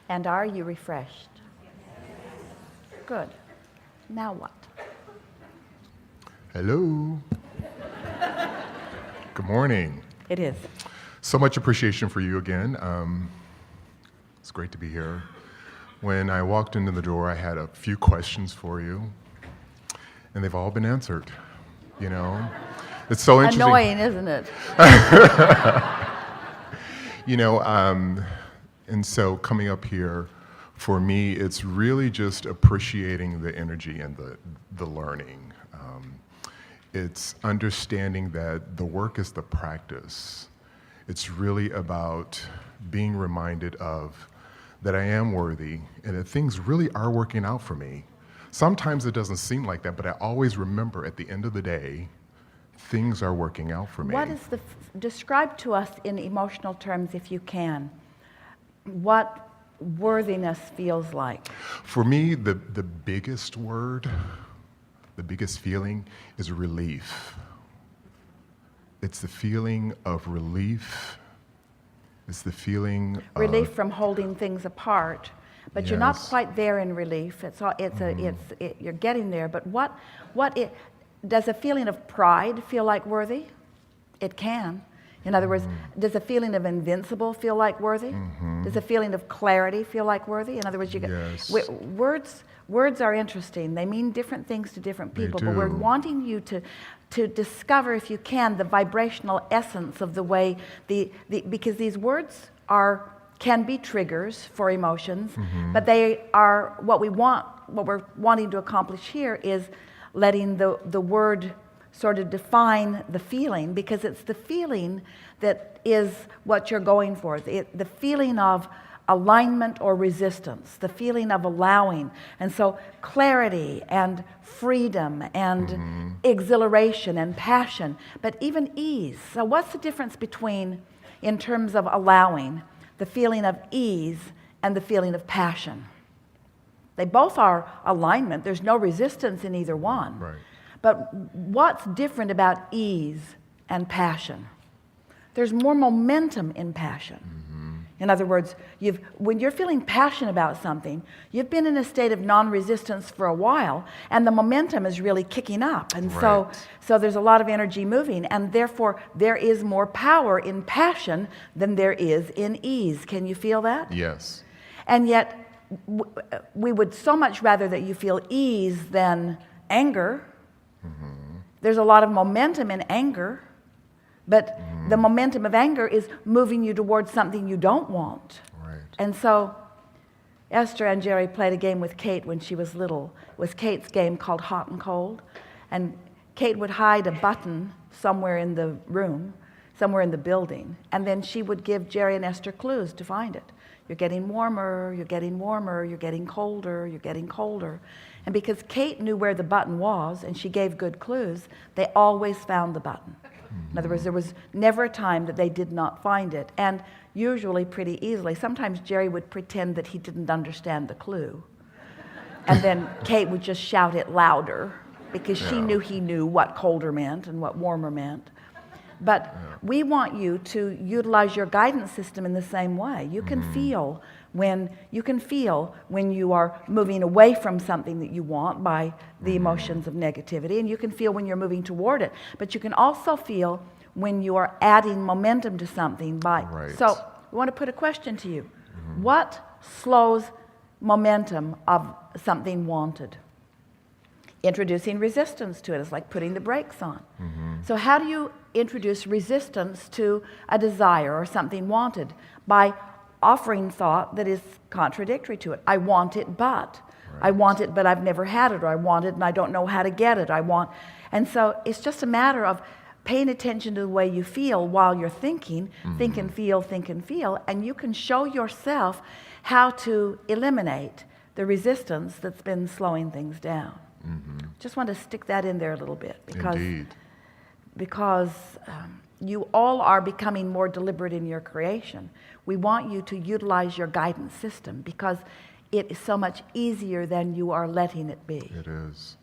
And are you refreshed? Good. Now what? Hello. Good morning. It is. So much appreciation for you again. It's great to be here. When I walked into the door, I had a few questions for you, and they've all been answered. You know, it's so interesting. Annoying, isn't it? You know, and so coming up here, for me, it's really just appreciating the energy and the learning. It's understanding that the work is the practice. It's really about being reminded of that I am worthy and that things really are working out for me. Sometimes it doesn't seem like that, but I always remember at the end of the day, things are working out for me. What is describe to us in emotional terms, if you can, what worthiness feels like? For me, the biggest word, the biggest feeling is relief. It's the feeling of relief. It's the feeling relief of from holding things apart, but you're not quite there in relief. You're getting there. But does a feeling of pride feel like worthy? It can. In other words, does a feeling of invincible feel like worthy? Does a feeling of clarity feel like worthy? In other words, words are interesting. They mean different things to different people, but we're wanting you to discover, if you can, the vibrational essence of the way because these words can be triggers for emotions, but they are what we're wanting to accomplish here is letting the word sort of define the feeling, because it's the feeling that is what you're going for. The feeling of alignment or resistance, the feeling of allowing. And so clarity and freedom and exhilaration and passion, but even ease. So what's the difference between, in terms of allowing, the feeling of ease and the feeling of passion? They both are alignment. There's no resistance in either one. Right. But what's different about ease and passion? There's more momentum in passion. In other words, when you're feeling passionate about something, you've been in a state of non-resistance for a while, and the momentum is really kicking up. And so there's a lot of energy moving, and therefore there is more power in passion than there is in ease. Can you feel that? Yes. And yet, we would so much rather that you feel ease than anger. There's a lot of momentum in anger, but the momentum of anger is moving you towards something you don't want. Right. And so Esther and Jerry played a game with Kate when she was little. It was Kate's game called Hot and Cold. And Kate would hide a button somewhere in the room, somewhere in the building, and then she would give Jerry and Esther clues to find it. You're getting warmer, you're getting warmer, you're getting colder, you're getting colder. And because Kate knew where the button was and she gave good clues, they always found the button. In other words, there was never a time that they did not find it, and usually pretty easily. Sometimes Jerry would pretend that he didn't understand the clue, and then Kate would just shout it louder because she knew he knew what colder meant and what warmer meant. But we want you to utilize your guidance system in the same way. You can feel when you are moving away from something that you want by the emotions of negativity, and you can feel when you're moving toward it. But you can also feel when you are adding momentum to something by. So we want to put a question to you. What slows momentum of something wanted? Introducing resistance to it is like putting the brakes on. So how do you introduce resistance to a desire or something wanted? By offering thought that is contradictory to it. I want it, but. I want it, but I've never had it, or I want it and I don't know how to get it. And so it's just a matter of paying attention to the way you feel while you're thinking. Think and feel, and you can show yourself how to eliminate the resistance that's been slowing things down. Just want to stick that in there a little bit, because you all are becoming more deliberate in your creation. We want you to utilize your guidance system because it is so much easier than you are letting it be. It is.